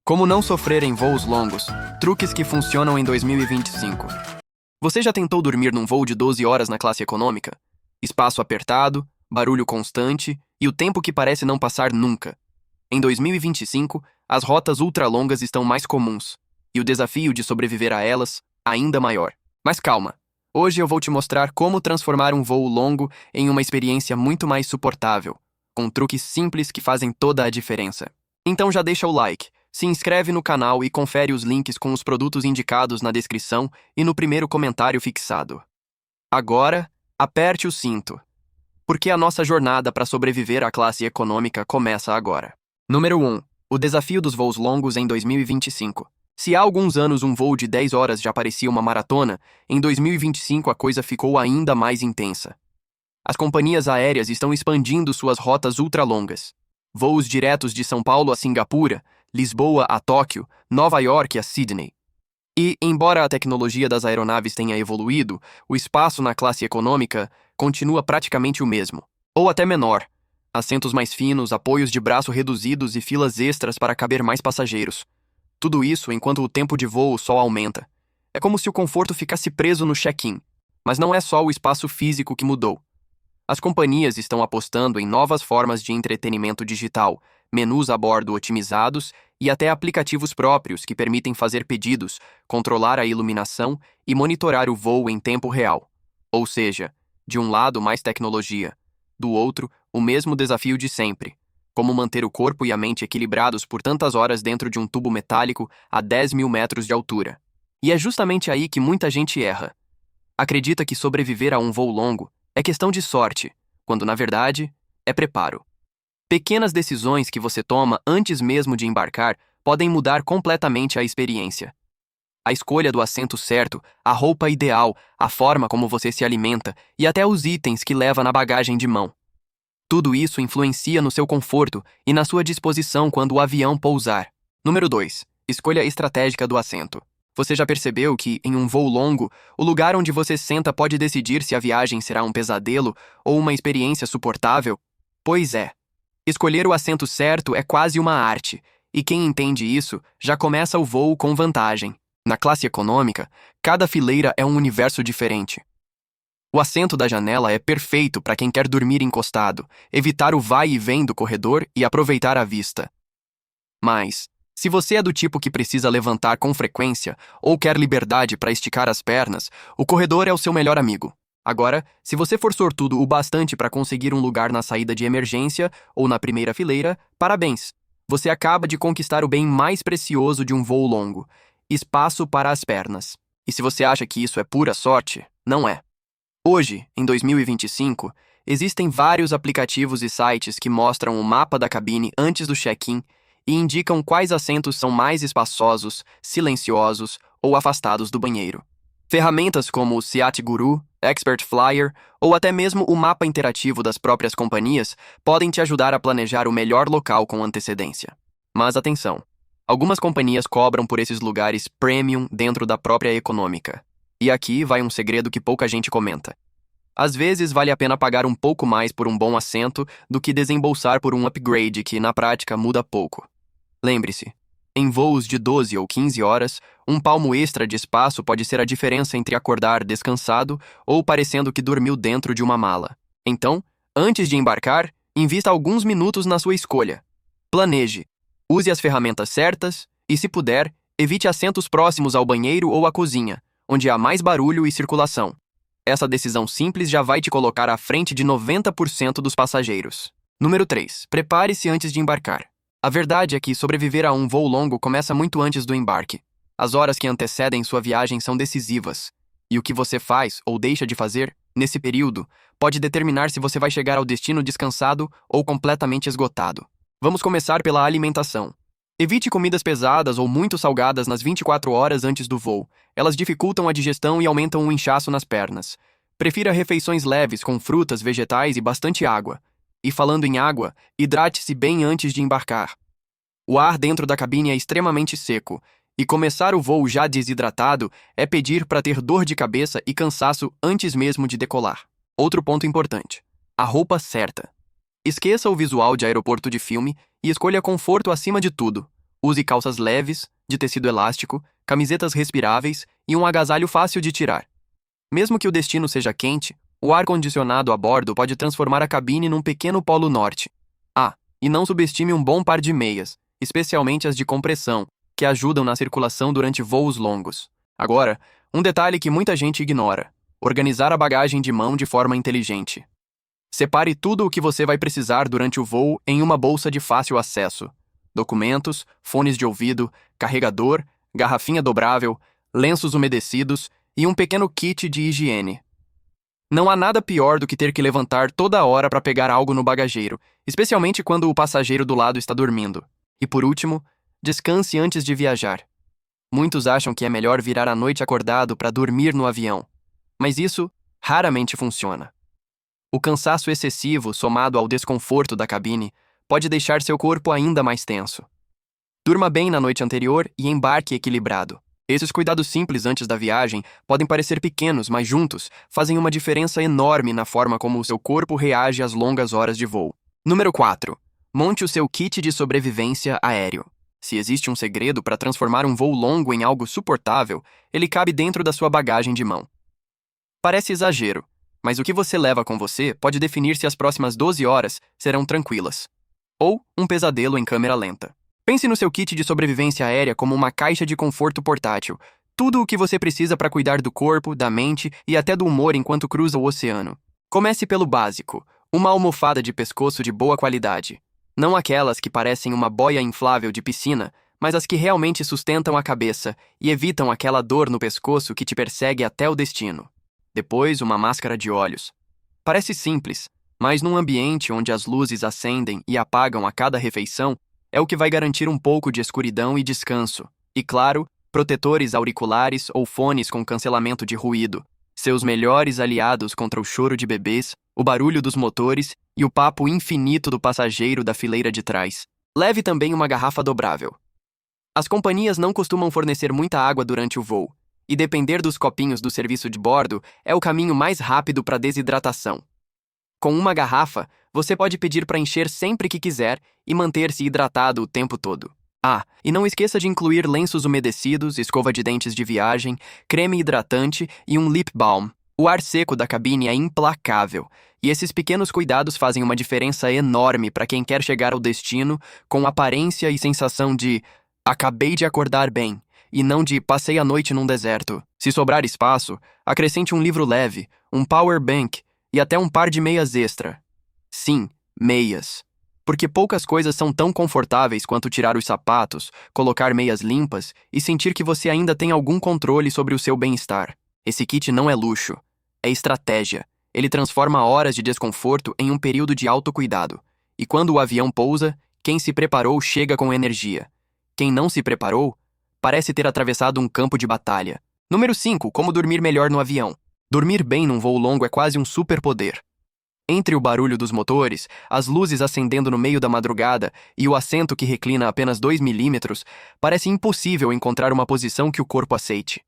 Como não sofrer em voos longos? Truques que funcionam em 2025. Você já tentou dormir num voo de 12 horas na classe econômica? Espaço apertado, barulho constante e o tempo que parece não passar nunca. Em 2025, as rotas ultralongas estão mais comuns e o desafio de sobreviver a elas ainda maior. Mas calma, hoje eu vou te mostrar como transformar um voo longo em uma experiência muito mais suportável, com truques simples que fazem toda a diferença. Então já deixa o like, se inscreve no canal e confere os links com os produtos indicados na descrição e no primeiro comentário fixado. Agora, aperte o cinto, porque a nossa jornada para sobreviver à classe econômica começa agora. Número 1. O desafio dos voos longos em 2025. Se há alguns anos um voo de 10 horas já parecia uma maratona, em 2025 a coisa ficou ainda mais intensa. As companhias aéreas estão expandindo suas rotas ultralongas. Voos diretos de São Paulo a Singapura, Lisboa a Tóquio, Nova York a Sydney. E, embora a tecnologia das aeronaves tenha evoluído, o espaço na classe econômica continua praticamente o mesmo, ou até menor. Assentos mais finos, apoios de braço reduzidos e filas extras para caber mais passageiros. Tudo isso enquanto o tempo de voo só aumenta. É como se o conforto ficasse preso no check-in. Mas não é só o espaço físico que mudou. As companhias estão apostando em novas formas de entretenimento digital, menus a bordo otimizados e até aplicativos próprios que permitem fazer pedidos, controlar a iluminação e monitorar o voo em tempo real. Ou seja, de um lado mais tecnologia, do outro o mesmo desafio de sempre: como manter o corpo e a mente equilibrados por tantas horas dentro de um tubo metálico a 10 mil metros de altura. E é justamente aí que muita gente erra. Acredita que sobreviver a um voo longo é questão de sorte, quando na verdade é preparo. Pequenas decisões que você toma antes mesmo de embarcar podem mudar completamente a experiência. A escolha do assento certo, a roupa ideal, a forma como você se alimenta e até os itens que leva na bagagem de mão. Tudo isso influencia no seu conforto e na sua disposição quando o avião pousar. Número 2. Escolha estratégica do assento. Você já percebeu que, em um voo longo, o lugar onde você senta pode decidir se a viagem será um pesadelo ou uma experiência suportável? Pois é. Escolher o assento certo é quase uma arte, e quem entende isso já começa o voo com vantagem. Na classe econômica, cada fileira é um universo diferente. O assento da janela é perfeito para quem quer dormir encostado, evitar o vai e vem do corredor e aproveitar a vista. Mas, se você é do tipo que precisa levantar com frequência ou quer liberdade para esticar as pernas, o corredor é o seu melhor amigo. Agora, se você for sortudo o bastante para conseguir um lugar na saída de emergência ou na primeira fileira, parabéns! Você acaba de conquistar o bem mais precioso de um voo longo: espaço para as pernas. E se você acha que isso é pura sorte, não é. Hoje, em 2025, existem vários aplicativos e sites que mostram o mapa da cabine antes do check-in e indicam quais assentos são mais espaçosos, silenciosos ou afastados do banheiro. Ferramentas como o Seat Guru, Expert Flyer ou até mesmo o mapa interativo das próprias companhias podem te ajudar a planejar o melhor local com antecedência. Mas atenção, algumas companhias cobram por esses lugares premium dentro da própria econômica. E aqui vai um segredo que pouca gente comenta. Às vezes vale a pena pagar um pouco mais por um bom assento do que desembolsar por um upgrade que, na prática, muda pouco. Lembre-se, em voos de 12 ou 15 horas, um palmo extra de espaço pode ser a diferença entre acordar descansado ou parecendo que dormiu dentro de uma mala. Então, antes de embarcar, invista alguns minutos na sua escolha. Planeje, use as ferramentas certas e, se puder, evite assentos próximos ao banheiro ou à cozinha, onde há mais barulho e circulação. Essa decisão simples já vai te colocar à frente de 90% dos passageiros. Número 3. Prepare-se antes de embarcar. A verdade é que sobreviver a um voo longo começa muito antes do embarque. As horas que antecedem sua viagem são decisivas. E o que você faz ou deixa de fazer, nesse período, pode determinar se você vai chegar ao destino descansado ou completamente esgotado. Vamos começar pela alimentação. Evite comidas pesadas ou muito salgadas nas 24 horas antes do voo. Elas dificultam a digestão e aumentam o inchaço nas pernas. Prefira refeições leves com frutas, vegetais e bastante água. E falando em água, hidrate-se bem antes de embarcar. O ar dentro da cabine é extremamente seco, e começar o voo já desidratado é pedir para ter dor de cabeça e cansaço antes mesmo de decolar. Outro ponto importante: a roupa certa. Esqueça o visual de aeroporto de filme e escolha conforto acima de tudo. Use calças leves, de tecido elástico, camisetas respiráveis e um agasalho fácil de tirar. Mesmo que o destino seja quente, o ar-condicionado a bordo pode transformar a cabine num pequeno polo norte. E não subestime um bom par de meias, especialmente as de compressão, que ajudam na circulação durante voos longos. Agora, um detalhe que muita gente ignora: organizar a bagagem de mão de forma inteligente. Separe tudo o que você vai precisar durante o voo em uma bolsa de fácil acesso: documentos, fones de ouvido, carregador, garrafinha dobrável, lenços umedecidos e um pequeno kit de higiene. Não há nada pior do que ter que levantar toda hora para pegar algo no bagageiro, especialmente quando o passageiro do lado está dormindo. E por último, descanse antes de viajar. Muitos acham que é melhor virar à noite acordado para dormir no avião, mas isso raramente funciona. O cansaço excessivo, somado ao desconforto da cabine, pode deixar seu corpo ainda mais tenso. Durma bem na noite anterior e embarque equilibrado. Esses cuidados simples antes da viagem podem parecer pequenos, mas juntos fazem uma diferença enorme na forma como o seu corpo reage às longas horas de voo. Número 4. Monte o seu kit de sobrevivência aéreo. Se existe um segredo para transformar um voo longo em algo suportável, ele cabe dentro da sua bagagem de mão. Parece exagero, mas o que você leva com você pode definir se as próximas 12 horas serão tranquilas. Ou um pesadelo em câmera lenta. Pense no seu kit de sobrevivência aérea como uma caixa de conforto portátil. Tudo o que você precisa para cuidar do corpo, da mente e até do humor enquanto cruza o oceano. Comece pelo básico: uma almofada de pescoço de boa qualidade. Não aquelas que parecem uma boia inflável de piscina, mas as que realmente sustentam a cabeça e evitam aquela dor no pescoço que te persegue até o destino. Depois, uma máscara de olhos. Parece simples, mas num ambiente onde as luzes acendem e apagam a cada refeição, é o que vai garantir um pouco de escuridão e descanso. E claro, protetores auriculares ou fones com cancelamento de ruído, seus melhores aliados contra o choro de bebês, o barulho dos motores e o papo infinito do passageiro da fileira de trás. Leve também uma garrafa dobrável. As companhias não costumam fornecer muita água durante o voo, e depender dos copinhos do serviço de bordo é o caminho mais rápido para desidratação. Com uma garrafa, você pode pedir para encher sempre que quiser e manter-se hidratado o tempo todo. E não esqueça de incluir lenços umedecidos, escova de dentes de viagem, creme hidratante e um lip balm. O ar seco da cabine é implacável, e esses pequenos cuidados fazem uma diferença enorme para quem quer chegar ao destino com aparência e sensação de "acabei de acordar bem", e não de "passei a noite num deserto". Se sobrar espaço, acrescente um livro leve, um power bank e até um par de meias extra. Sim, meias. Porque poucas coisas são tão confortáveis quanto tirar os sapatos, colocar meias limpas e sentir que você ainda tem algum controle sobre o seu bem-estar. Esse kit não é luxo, é estratégia. Ele transforma horas de desconforto em um período de autocuidado. E quando o avião pousa, quem se preparou chega com energia. Quem não se preparou parece ter atravessado um campo de batalha. Número 5. Como dormir melhor no avião. Dormir bem num voo longo é quase um superpoder. Entre o barulho dos motores, as luzes acendendo no meio da madrugada e o assento que reclina apenas 2 milímetros, parece impossível encontrar uma posição que o corpo aceite.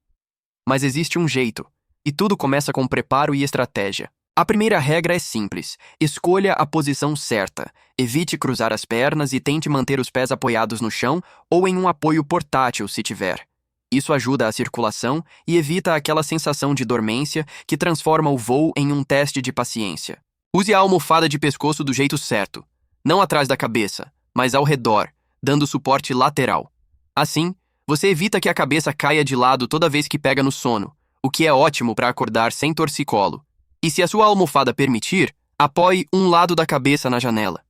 Mas existe um jeito, e tudo começa com preparo e estratégia. A primeira regra é simples: escolha a posição certa. Evite cruzar as pernas e tente manter os pés apoiados no chão ou em um apoio portátil se tiver. Isso ajuda a circulação e evita aquela sensação de dormência que transforma o voo em um teste de paciência. Use a almofada de pescoço do jeito certo, não atrás da cabeça, mas ao redor, dando suporte lateral. Assim, você evita que a cabeça caia de lado toda vez que pega no sono, o que é ótimo para acordar sem torcicolo. E se a sua almofada permitir, apoie um lado da cabeça na janela.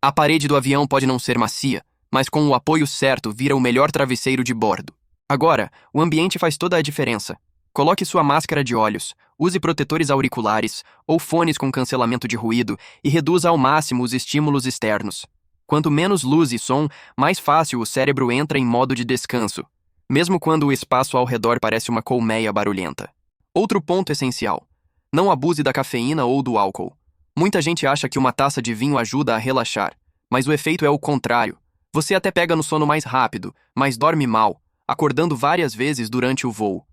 A parede do avião pode não ser macia, mas com o apoio certo vira o melhor travesseiro de bordo. Agora, o ambiente faz toda a diferença. Coloque sua máscara de olhos, use protetores auriculares ou fones com cancelamento de ruído e reduza ao máximo os estímulos externos. Quanto menos luz e som, mais fácil o cérebro entra em modo de descanso, mesmo quando o espaço ao redor parece uma colmeia barulhenta. Outro ponto essencial: não abuse da cafeína ou do álcool. Muita gente acha que uma taça de vinho ajuda a relaxar, mas o efeito é o contrário. Você até pega no sono mais rápido, mas dorme mal, acordando várias vezes durante o voo.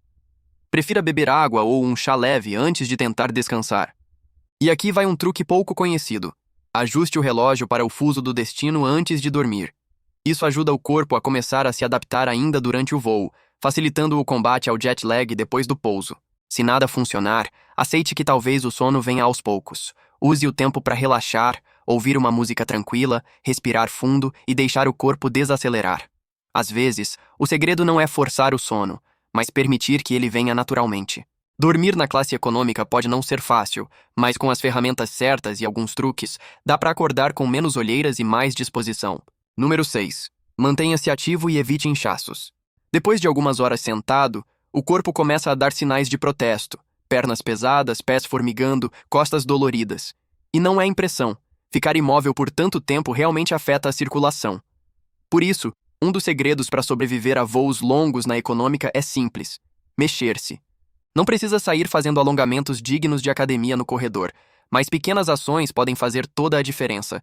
Prefira beber água ou um chá leve antes de tentar descansar. E aqui vai um truque pouco conhecido: ajuste o relógio para o fuso do destino antes de dormir. Isso ajuda o corpo a começar a se adaptar ainda durante o voo, facilitando o combate ao jet lag depois do pouso. Se nada funcionar, aceite que talvez o sono venha aos poucos. Use o tempo para relaxar, ouvir uma música tranquila, respirar fundo e deixar o corpo desacelerar. Às vezes, o segredo não é forçar o sono, mas permitir que ele venha naturalmente. Dormir na classe econômica pode não ser fácil, mas com as ferramentas certas e alguns truques, dá para acordar com menos olheiras e mais disposição. Número 6. Mantenha-se ativo e evite inchaços. Depois de algumas horas sentado, o corpo começa a dar sinais de protesto. Pernas pesadas, pés formigando, costas doloridas. E não é impressão. Ficar imóvel por tanto tempo realmente afeta a circulação. Por isso, um dos segredos para sobreviver a voos longos na econômica é simples: mexer-se. Não precisa sair fazendo alongamentos dignos de academia no corredor, mas pequenas ações podem fazer toda a diferença.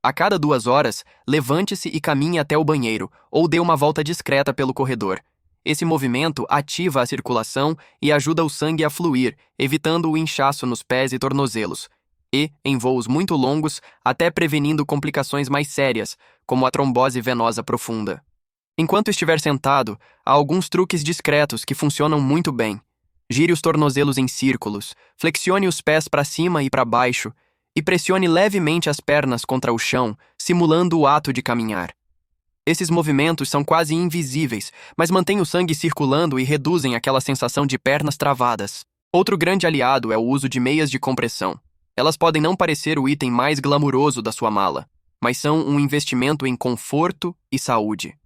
A cada 2 horas, levante-se e caminhe até o banheiro, ou dê uma volta discreta pelo corredor. Esse movimento ativa a circulação e ajuda o sangue a fluir, evitando o inchaço nos pés e tornozelos. E, em voos muito longos, até prevenindo complicações mais sérias, como a trombose venosa profunda. Enquanto estiver sentado, há alguns truques discretos que funcionam muito bem. Gire os tornozelos em círculos, flexione os pés para cima e para baixo, e pressione levemente as pernas contra o chão, simulando o ato de caminhar. Esses movimentos são quase invisíveis, mas mantêm o sangue circulando e reduzem aquela sensação de pernas travadas. Outro grande aliado é o uso de meias de compressão. Elas podem não parecer o item mais glamuroso da sua mala, mas são um investimento em conforto e saúde.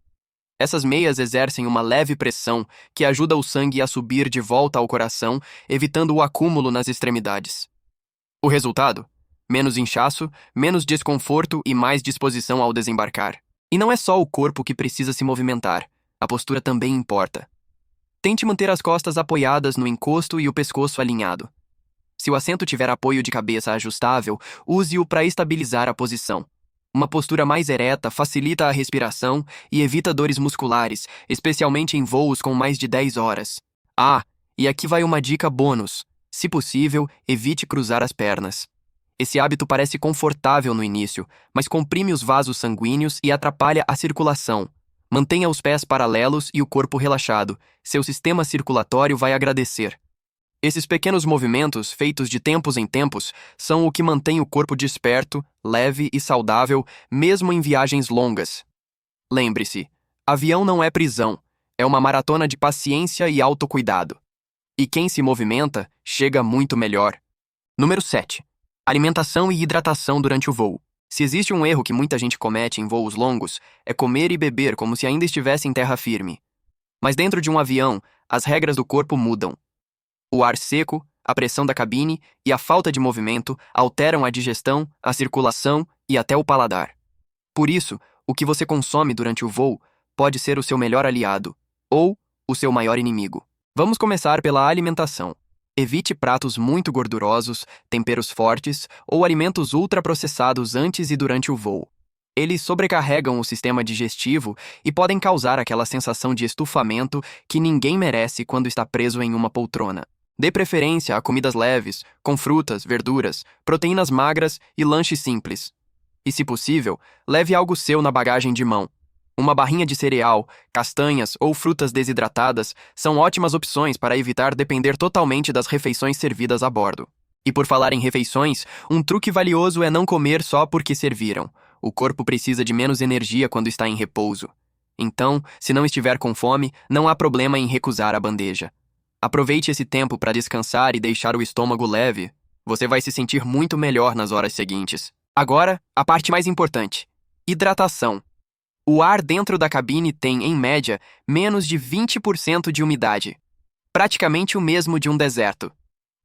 Essas meias exercem uma leve pressão que ajuda o sangue a subir de volta ao coração, evitando o acúmulo nas extremidades. O resultado? Menos inchaço, menos desconforto e mais disposição ao desembarcar. E não é só o corpo que precisa se movimentar, a postura também importa. Tente manter as costas apoiadas no encosto e o pescoço alinhado. Se o assento tiver apoio de cabeça ajustável, use-o para estabilizar a posição. Uma postura mais ereta facilita a respiração e evita dores musculares, especialmente em voos com mais de 10 horas. Ah, e aqui vai uma dica bônus. Se possível, evite cruzar as pernas. Esse hábito parece confortável no início, mas comprime os vasos sanguíneos e atrapalha a circulação. Mantenha os pés paralelos e o corpo relaxado. Seu sistema circulatório vai agradecer. Esses pequenos movimentos, feitos de tempos em tempos, são o que mantém o corpo desperto, leve e saudável, mesmo em viagens longas. Lembre-se, avião não é prisão, é uma maratona de paciência e autocuidado. E quem se movimenta, chega muito melhor. Número 7. Alimentação e hidratação durante o voo. Se existe um erro que muita gente comete em voos longos, é comer e beber como se ainda estivesse em terra firme. Mas dentro de um avião, as regras do corpo mudam. O ar seco, a pressão da cabine e a falta de movimento alteram a digestão, a circulação e até o paladar. Por isso, o que você consome durante o voo pode ser o seu melhor aliado ou o seu maior inimigo. Vamos começar pela alimentação. Evite pratos muito gordurosos, temperos fortes ou alimentos ultraprocessados antes e durante o voo. Eles sobrecarregam o sistema digestivo e podem causar aquela sensação de estufamento que ninguém merece quando está preso em uma poltrona. Dê preferência a comidas leves, com frutas, verduras, proteínas magras e lanches simples. E, se possível, leve algo seu na bagagem de mão. Uma barrinha de cereal, castanhas ou frutas desidratadas são ótimas opções para evitar depender totalmente das refeições servidas a bordo. E por falar em refeições, um truque valioso é não comer só porque serviram. O corpo precisa de menos energia quando está em repouso. Então, se não estiver com fome, não há problema em recusar a bandeja. Aproveite esse tempo para descansar e deixar o estômago leve. Você vai se sentir muito melhor nas horas seguintes. Agora, a parte mais importante: hidratação. O ar dentro da cabine tem, em média, menos de 20% de umidade. Praticamente o mesmo de um deserto.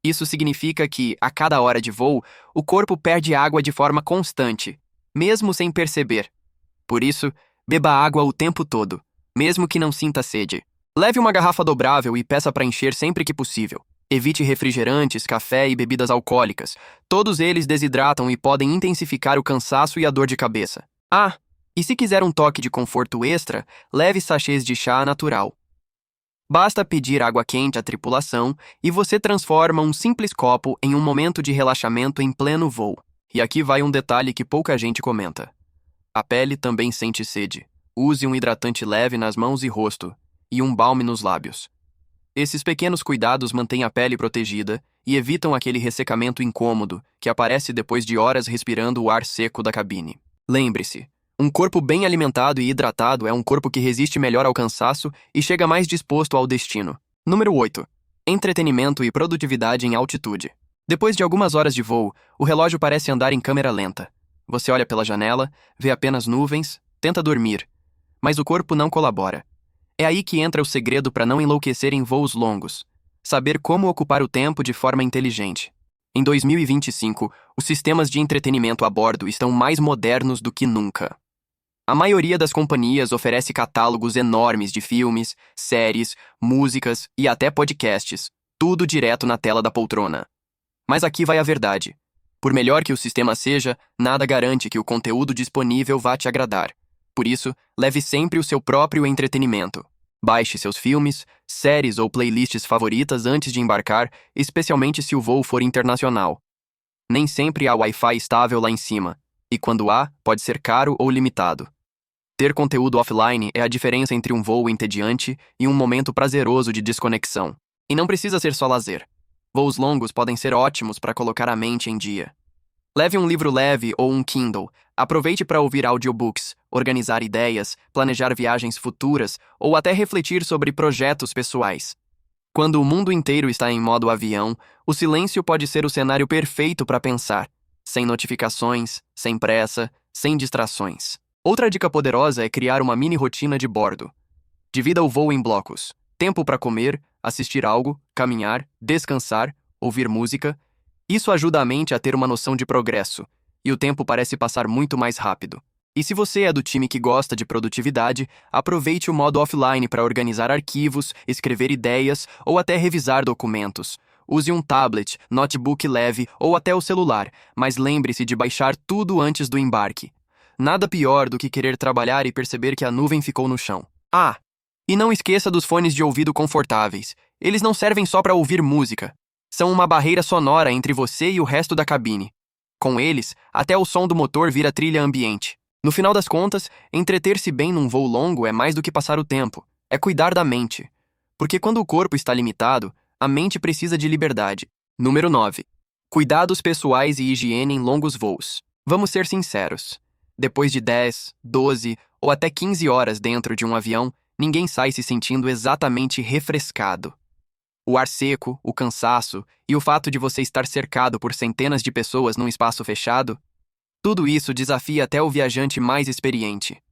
Isso significa que, a cada hora de voo, o corpo perde água de forma constante, mesmo sem perceber. Por isso, beba água o tempo todo, mesmo que não sinta sede. Leve uma garrafa dobrável e peça para encher sempre que possível. Evite refrigerantes, café e bebidas alcoólicas. Todos eles desidratam e podem intensificar o cansaço e a dor de cabeça. Ah, e se quiser um toque de conforto extra, leve sachês de chá natural. Basta pedir água quente à tripulação e você transforma um simples copo em um momento de relaxamento em pleno voo. E aqui vai um detalhe que pouca gente comenta. A pele também sente sede. use um hidratante leve nas mãos e rosto, e um balme nos lábios. Esses pequenos cuidados mantêm a pele protegida e evitam aquele ressecamento incômodo que aparece depois de horas respirando o ar seco da cabine. Lembre-se, um corpo bem alimentado e hidratado é um corpo que resiste melhor ao cansaço e chega mais disposto ao destino. Número 8. Entretenimento e produtividade em altitude. Depois de algumas horas de voo, o relógio parece andar em câmera lenta. Você olha pela janela, vê apenas nuvens, tenta dormir, mas o corpo não colabora. É aí que entra o segredo para não enlouquecer em voos longos. Saber como ocupar o tempo de forma inteligente. Em 2025, os sistemas de entretenimento a bordo estão mais modernos do que nunca. A maioria das companhias oferece catálogos enormes de filmes, séries, músicas e até podcasts, tudo direto na tela da poltrona. Mas aqui vai a verdade. Por melhor que o sistema seja, nada garante que o conteúdo disponível vá te agradar. Por isso, leve sempre o seu próprio entretenimento. Baixe seus filmes, séries ou playlists favoritas antes de embarcar, especialmente se o voo for internacional. Nem sempre há Wi-Fi estável lá em cima, e quando há, pode ser caro ou limitado. Ter conteúdo offline é a diferença entre um voo entediante e um momento prazeroso de desconexão. E não precisa ser só lazer. Voos longos podem ser ótimos para colocar a mente em dia. Leve um livro leve ou um Kindle. Aproveite para ouvir audiobooks, organizar ideias, planejar viagens futuras ou até refletir sobre projetos pessoais. Quando o mundo inteiro está em modo avião, o silêncio pode ser o cenário perfeito para pensar, sem notificações, sem pressa, sem distrações. Outra dica poderosa é criar uma mini rotina de bordo. Divida o voo em blocos. Tempo para comer, assistir algo, caminhar, descansar, ouvir música. Isso ajuda a mente a ter uma noção de progresso, e o tempo parece passar muito mais rápido. E se você é do time que gosta de produtividade, aproveite o modo offline para organizar arquivos, escrever ideias ou até revisar documentos. Use um tablet, notebook leve ou até o celular, mas lembre-se de baixar tudo antes do embarque. Nada pior do que querer trabalhar e perceber que a nuvem ficou no chão. Ah, e não esqueça dos fones de ouvido confortáveis. Eles não servem só para ouvir música. São uma barreira sonora entre você e o resto da cabine. Com eles, até o som do motor vira trilha ambiente. No final das contas, entreter-se bem num voo longo é mais do que passar o tempo. É cuidar da mente. Porque quando o corpo está limitado, a mente precisa de liberdade. Número 9. Cuidados pessoais e higiene em longos voos. Vamos ser sinceros. Depois de 10, 12 ou até 15 horas dentro de um avião, ninguém sai se sentindo exatamente refrescado. O ar seco, o cansaço e o fato de você estar cercado por centenas de pessoas num espaço fechado, tudo isso desafia até o viajante mais experiente.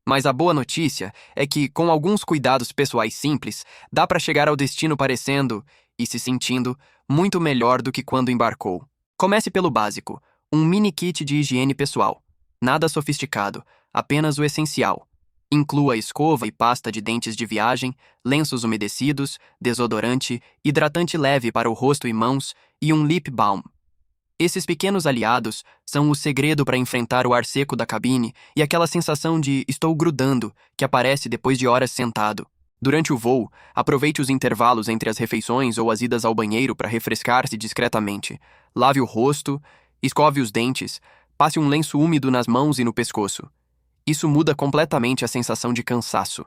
Mas a boa notícia é que, com alguns cuidados pessoais simples, dá para chegar ao destino parecendo, e se sentindo, muito melhor do que quando embarcou. Comece pelo básico, um mini kit de higiene pessoal. Nada sofisticado, apenas o essencial. Inclua escova e pasta de dentes de viagem, lenços umedecidos, desodorante, hidratante leve para o rosto e mãos e um lip balm. Esses pequenos aliados são o segredo para enfrentar o ar seco da cabine e aquela sensação de "estou grudando" que aparece depois de horas sentado. Durante o voo, aproveite os intervalos entre as refeições ou as idas ao banheiro para refrescar-se discretamente. Lave o rosto, escove os dentes, passe um lenço úmido nas mãos e no pescoço. Isso muda completamente a sensação de cansaço.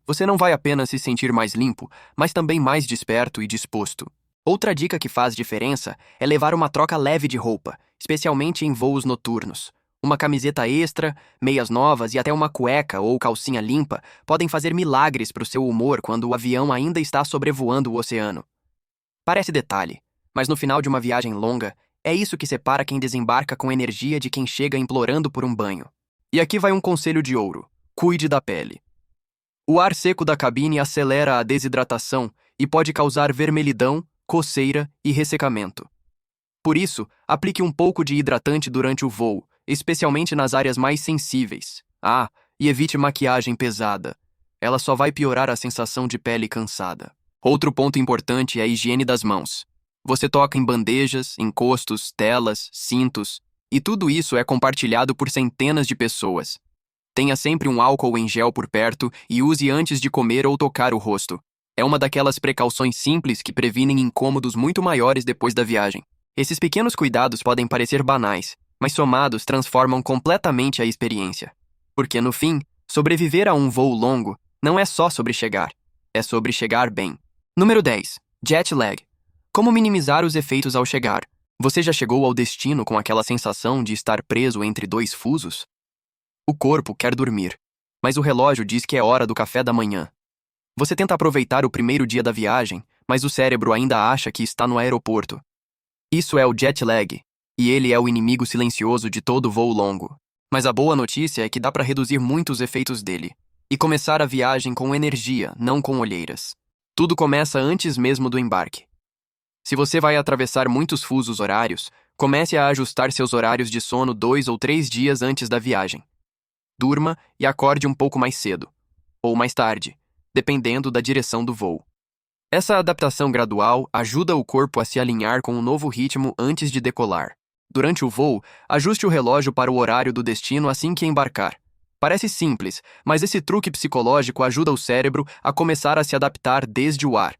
Você não vai apenas se sentir mais limpo, mas também mais desperto e disposto. Outra dica que faz diferença é levar uma troca leve de roupa, especialmente em voos noturnos. Uma camiseta extra, meias novas e até uma cueca ou calcinha limpa podem fazer milagres para o seu humor quando o avião ainda está sobrevoando o oceano. Parece detalhe, mas no final de uma viagem longa, é isso que separa quem desembarca com energia de quem chega implorando por um banho. E aqui vai um conselho de ouro: cuide da pele. O ar seco da cabine acelera a desidratação e pode causar vermelhidão, coceira e ressecamento. Por isso, aplique um pouco de hidratante durante o voo, especialmente nas áreas mais sensíveis. E evite maquiagem pesada. Ela só vai piorar a sensação de pele cansada. Outro ponto importante é a higiene das mãos. Você toca em bandejas, encostos, telas, cintos, e tudo isso é compartilhado por centenas de pessoas. Tenha sempre um álcool em gel por perto e use antes de comer ou tocar o rosto. É uma daquelas precauções simples que previnem incômodos muito maiores depois da viagem. Esses pequenos cuidados podem parecer banais, mas somados transformam completamente a experiência. Porque, no fim, Sobreviver a um voo longo não é só sobre chegar, é sobre chegar bem. Número 10. Jet lag. Como minimizar os efeitos ao chegar? Você já chegou ao destino com aquela sensação de estar preso entre dois fusos? O corpo quer dormir, mas o relógio diz que é hora do café da manhã. Você tenta aproveitar o primeiro dia da viagem, mas o cérebro ainda acha que está no aeroporto. Isso é o jet lag, e ele é o inimigo silencioso de todo voo longo. Mas a boa notícia é que dá para reduzir muitos efeitos dele e começar a viagem com energia, não com olheiras. Tudo começa antes mesmo do embarque. Se você vai atravessar muitos fusos horários, comece a ajustar seus horários de sono 2 ou 3 dias antes da viagem. Durma e acorde um pouco mais cedo, ou mais tarde, dependendo da direção do voo. Essa adaptação gradual ajuda o corpo a se alinhar com um novo ritmo antes de decolar. Durante o voo, ajuste o relógio para o horário do destino assim que embarcar. Parece simples, mas esse truque psicológico ajuda o cérebro a começar a se adaptar desde o ar.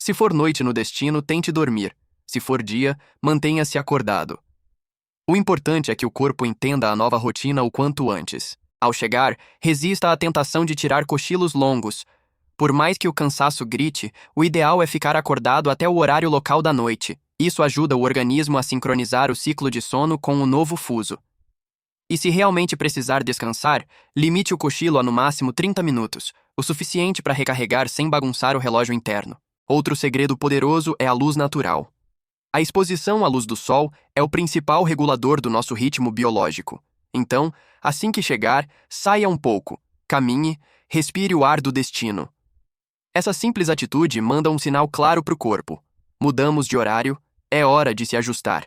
Se for noite no destino, tente dormir. Se for dia, mantenha-se acordado. O importante é que o corpo entenda a nova rotina o quanto antes. Ao chegar, resista à tentação de tirar cochilos longos. Por mais que o cansaço grite, o ideal é ficar acordado até o horário local da noite. Isso ajuda o organismo a sincronizar o ciclo de sono com o novo fuso. E se realmente precisar descansar, limite o cochilo a no máximo 30 minutos, o suficiente para recarregar sem bagunçar o relógio interno. Outro segredo poderoso é a luz natural. A exposição à luz do sol é o principal regulador do nosso ritmo biológico. Então, assim que chegar, saia um pouco, caminhe, respire o ar do destino. Essa simples atitude manda um sinal claro para o corpo. Mudamos de horário, é hora de se ajustar.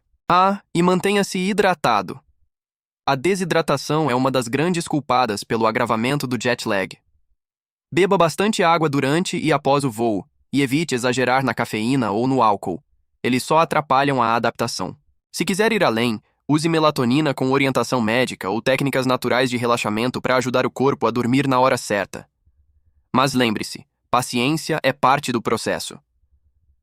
E mantenha-se hidratado. A desidratação é uma das grandes culpadas pelo agravamento do jet lag. Beba bastante água durante e após o voo, e evite exagerar na cafeína ou no álcool. Eles só atrapalham a adaptação. Se quiser ir além, use melatonina com orientação médica ou técnicas naturais de relaxamento para ajudar o corpo a dormir na hora certa. Mas lembre-se, paciência é parte do processo.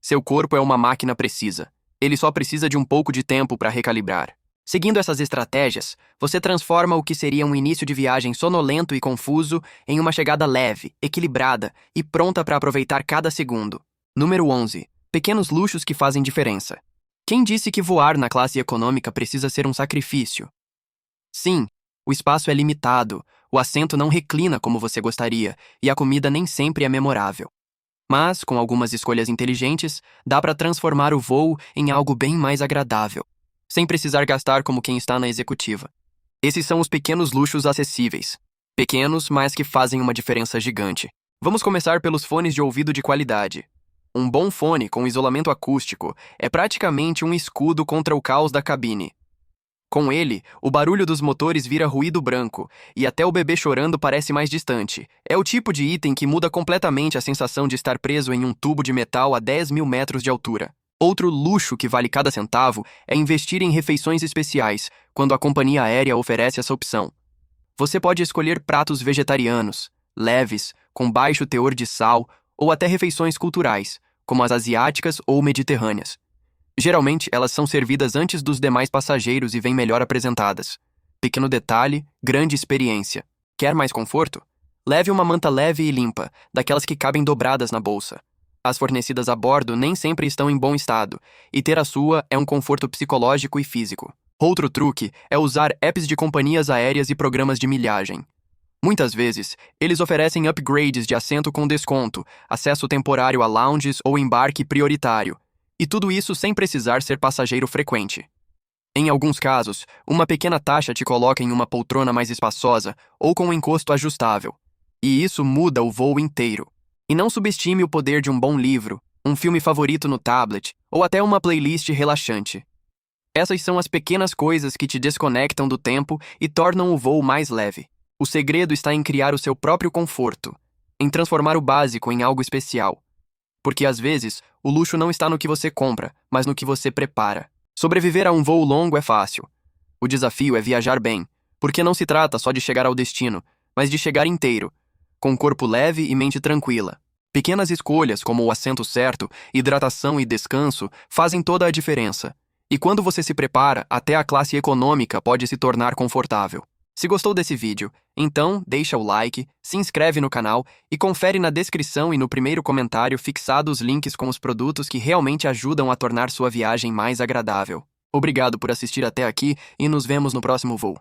Seu corpo é uma máquina precisa. Ele só precisa de um pouco de tempo para recalibrar. Seguindo essas estratégias, você transforma o que seria um início de viagem sonolento e confuso em uma chegada leve, equilibrada e pronta para aproveitar cada segundo. Número 11. Pequenos luxos que fazem diferença. Quem disse que voar na classe econômica precisa ser um sacrifício? Sim, o espaço é limitado, o assento não reclina como você gostaria e a comida nem sempre é memorável. Mas, com algumas escolhas inteligentes, dá para transformar o voo em algo bem mais agradável, sem precisar gastar como quem está na executiva. Esses são os pequenos luxos acessíveis. Pequenos, mas que fazem uma diferença gigante. Vamos começar pelos fones de ouvido de qualidade. Um bom fone com isolamento acústico é praticamente um escudo contra o caos da cabine. Com ele, o barulho dos motores vira ruído branco, e até o bebê chorando parece mais distante. É o tipo de item que muda completamente a sensação de estar preso em um tubo de metal a 10.000 metros de altura. Outro luxo que vale cada centavo é investir em refeições especiais, quando a companhia aérea oferece essa opção. Você pode escolher pratos vegetarianos, leves, com baixo teor de sal, ou até refeições culturais, como as asiáticas ou mediterrâneas. Geralmente, elas são servidas antes dos demais passageiros e vêm melhor apresentadas. Pequeno detalhe, grande experiência. Quer mais conforto? Leve uma manta leve e limpa, daquelas que cabem dobradas na bolsa. As fornecidas a bordo nem sempre estão em bom estado, e ter a sua é um conforto psicológico e físico. Outro truque é usar apps de companhias aéreas e programas de milhagem. Muitas vezes, eles oferecem upgrades de assento com desconto, acesso temporário a lounges ou embarque prioritário. E tudo isso sem precisar ser passageiro frequente. Em alguns casos, uma pequena taxa te coloca em uma poltrona mais espaçosa ou com um encosto ajustável. E isso muda o voo inteiro. E não subestime o poder de um bom livro, um filme favorito no tablet ou até uma playlist relaxante. Essas são as pequenas coisas que te desconectam do tempo e tornam o voo mais leve. O segredo está em criar o seu próprio conforto, em transformar o básico em algo especial. Porque às vezes, o luxo não está no que você compra, mas no que você prepara. Sobreviver a um voo longo é fácil. O desafio é viajar bem, porque não se trata só de chegar ao destino, mas de chegar inteiro, com corpo leve e mente tranquila. Pequenas escolhas, como o assento certo, hidratação e descanso, fazem toda a diferença. E quando você se prepara, até a classe econômica pode se tornar confortável. Se gostou desse vídeo, então deixa o like, se inscreve no canal e confere na descrição e no primeiro comentário fixado os links com os produtos que realmente ajudam a tornar sua viagem mais agradável. Obrigado por assistir até aqui e nos vemos no próximo voo.